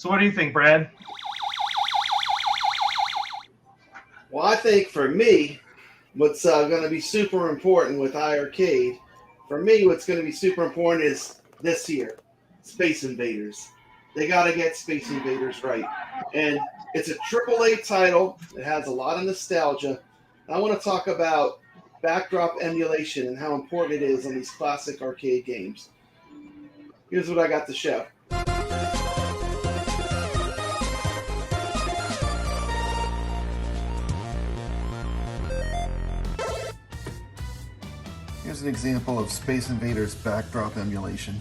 So what do you think, Brad? Well, I think for me, what's going to be super important with iiRcade, for me, what's going to be super important is this here, Space Invaders. They got to get Space Invaders right. And it's a AAA title. It has a lot of nostalgia. I want to talk about backdrop emulation and how important it is on these classic arcade games. Here's what I got to show. Here's an example of Space Invaders backdrop emulation.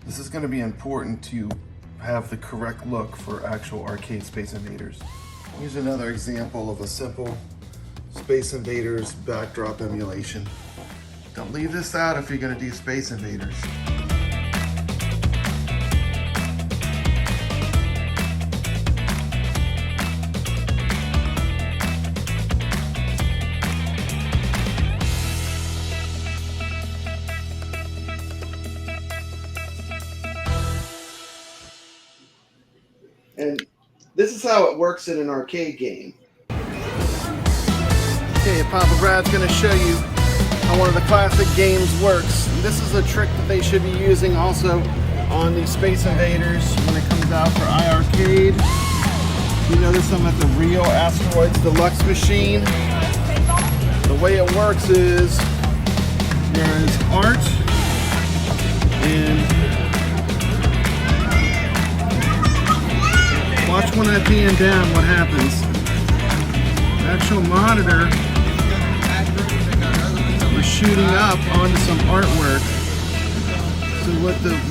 This is going to be important to have the correct look for actual arcade Space Invaders. Here's another example of a simple Space Invaders backdrop emulation. Don't leave this out if you're going to do Space Invaders. And this is how it works in an arcade game. Okay, Papa Brad's going to show you how one of the classic games works. And this is a trick that they should be using also on the Space Invaders when it comes out for iiRcade. You notice I'm at the real Asteroids Deluxe machine. The way it works is there is art and watch when I pan down what happens. The actual monitor is shooting up onto some artwork. So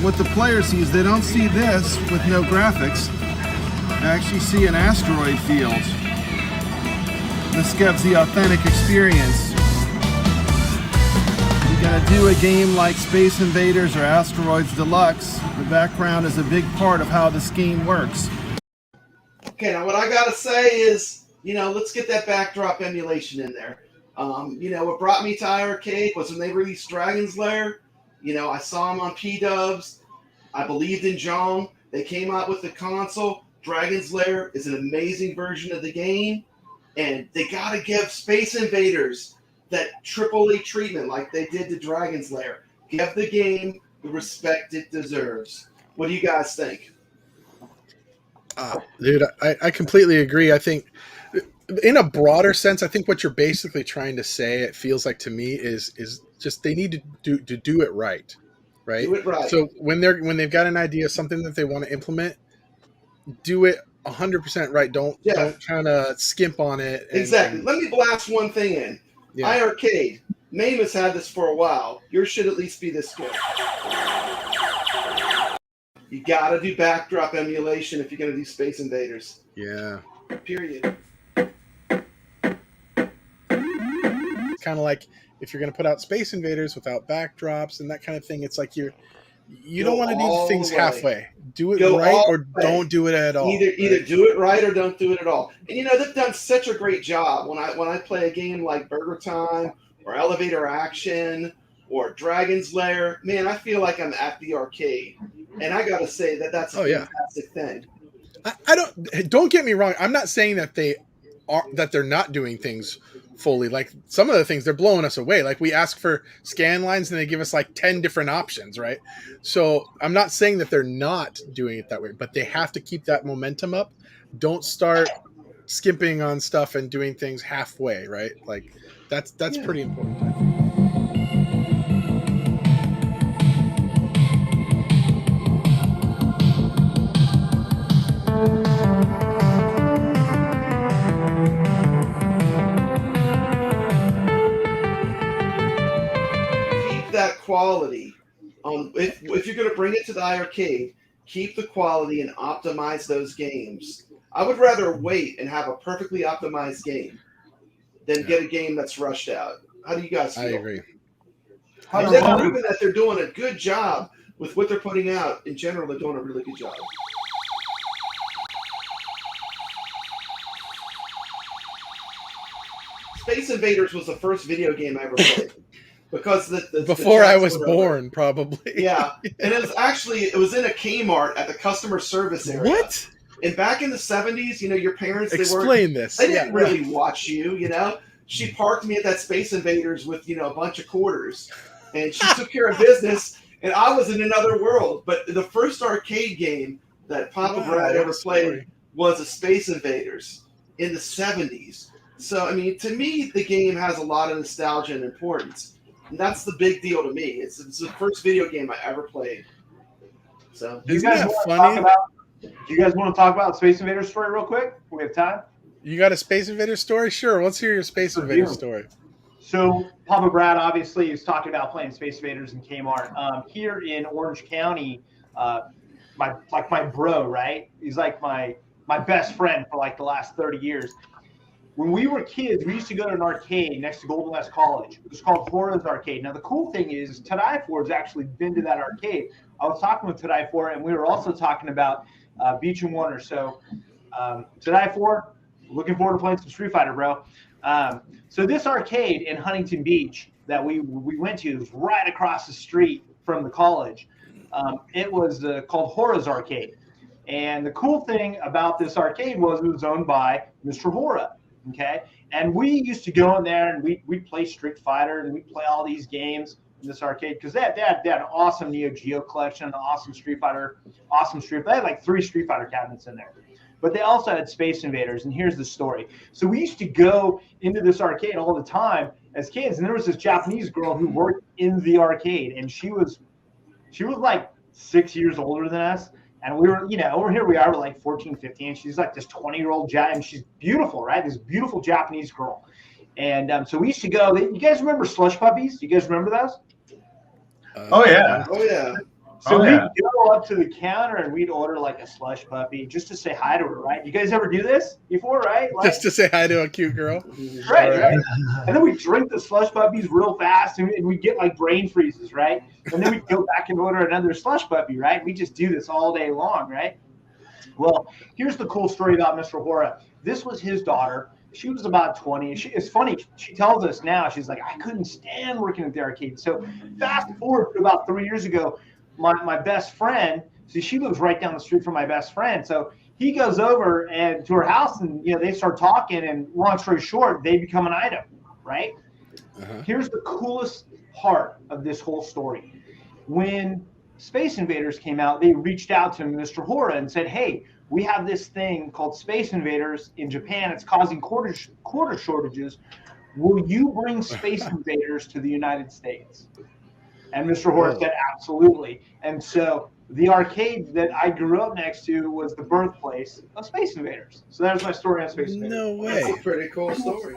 what the player sees, they don't see this with no graphics. They actually see an asteroid field. This gives the authentic experience. You're gonna do a game like Space Invaders or Asteroids Deluxe, the background is a big part of how this game works. Okay, now what I gotta say is, let's get that backdrop emulation in there. What brought me to iiRcade was when they released Dragon's Lair. I saw them on P-Dubs. I believed in John. They came out with the console. Dragon's Lair is an amazing version of the game, and they gotta give Space Invaders that AAA treatment like they did to Dragon's Lair. Give the game the respect it deserves. What do you guys think? Dude, I completely agree. I think in a broader sense, I think what you're basically trying to say, it feels like to me, is just they need to do it right. Do it right. So when they've got an idea, something that they want to implement, do it 100% right. Don't kind of skimp on it. Exactly. Let me blast one thing in. Yeah. iiRcade. Mame has had this for a while. Yours should at least be this good. You gotta do backdrop emulation if you're gonna do Space Invaders. Yeah. Period. It's kind of like if you're gonna put out Space Invaders without backdrops and that kind of thing, it's like you don't want to do things halfway. Do it right or don't do it at all. Either do it right or don't do it at all. And they've done such a great job. When I play a game like Burger Time or Elevator Action or Dragon's Lair, man, I feel like I'm at the arcade. And I gotta say that's a fantastic thing. I don't get me wrong. I'm not saying that they're not doing things fully. Like some of the things, they're blowing us away. Like we ask for scan lines and they give us like 10 different options, right? So I'm not saying that they're not doing it that way, but they have to keep that momentum up. Don't start skimping on stuff and doing things halfway, right? Like that's pretty important, I think. That quality. If you're going to bring it to the iiRcade, keep the quality and optimize those games. I would rather wait and have a perfectly optimized game than get a game that's rushed out. How do you guys feel? I agree. And they've proven that they're doing a good job with what they're putting out. In general, they're doing a really good job. Space Invaders was the first video game I ever played. because the Before I chats was were over. born, probably. Yeah, and it was in a Kmart at the customer service area. What? And back in the 70s, your parents Explain this. they didn't Yeah. really watch you. She parked me at that Space Invaders with a bunch of quarters, and she took care of business, and I was in another world. But the first arcade game that Papa Wow, Brad ever what a played story. was a Space Invaders in the 70s. So I mean, to me, the game has a lot of nostalgia and importance, and that's the big deal to me. It's the first video game I ever played. So Do you Isn't guys that want to funny? talk about? Do you guys want to talk about Space Invaders story real quick? We have time. You got a Space Invader story? Sure. Let's hear your Space Sure Invader do. story. So Papa Brad obviously is talking about playing Space Invaders in Kmart. Here in Orange County, my bro, right? He's like my best friend for like the last 30 years. When we were kids, we used to go to an arcade next to Golden West College. It was called Hora's Arcade. Now the cool thing is Tadai has actually been to that arcade. I was talking with Tadai, and we were also talking about Beach and Wonder. So Tadai, looking forward to playing some Street Fighter, bro. So this arcade in Huntington Beach that we went to was right across the street from the college. It was called Hora's Arcade. And the cool thing about this arcade was it was owned by Mr. Hora. Okay. And we used to go in there and we'd play Street Fighter and we'd play all these games in this arcade because they had an awesome Neo Geo collection, an awesome Street Fighter. They had like 3 Street Fighter cabinets in there. But they also had Space Invaders, and here's the story. So we used to go into this arcade all the time as kids, and there was this Japanese girl who worked in the arcade, and she was like 6 years older than us. And we were, over here we are, we're like 14, 15. She's like this 20-year-old and she's beautiful, right? This beautiful Japanese girl. And so we used to go. You guys remember slush puppies? Do you guys remember those? Oh yeah. oh yeah. So Oh, we'd yeah. go up to the counter and we'd order like a slush puppy just to say hi to her, right? You guys ever do this before, right? Like, Just to say hi to a cute girl. right. And then we drink the slush puppies real fast and we get like brain freezes, right? And then we go back and order another slush puppy, right? We just do this all day long, right? Well, here's the cool story about Mr. Hora. This was his daughter. She was about 20. It's funny. She tells us now, she's like, I couldn't stand working at the arcade. So fast forward to about 3 years ago, my best friend, see, she lives right down the street from my best friend. So he goes over and to her house and, they start talking. And long story short, they become an item, right? Uh-huh. Here's the coolest part of this whole story. When Space Invaders came out, they reached out to Mr. Hora and said, hey, we have this thing called Space Invaders in Japan. It's causing quarter shortages. Will you bring Space Invaders to the United States? And Mr. Hora said, absolutely. And so the arcade that I grew up next to was the birthplace of Space Invaders. So there's my story on Space Invaders. No That's way. a pretty cool story.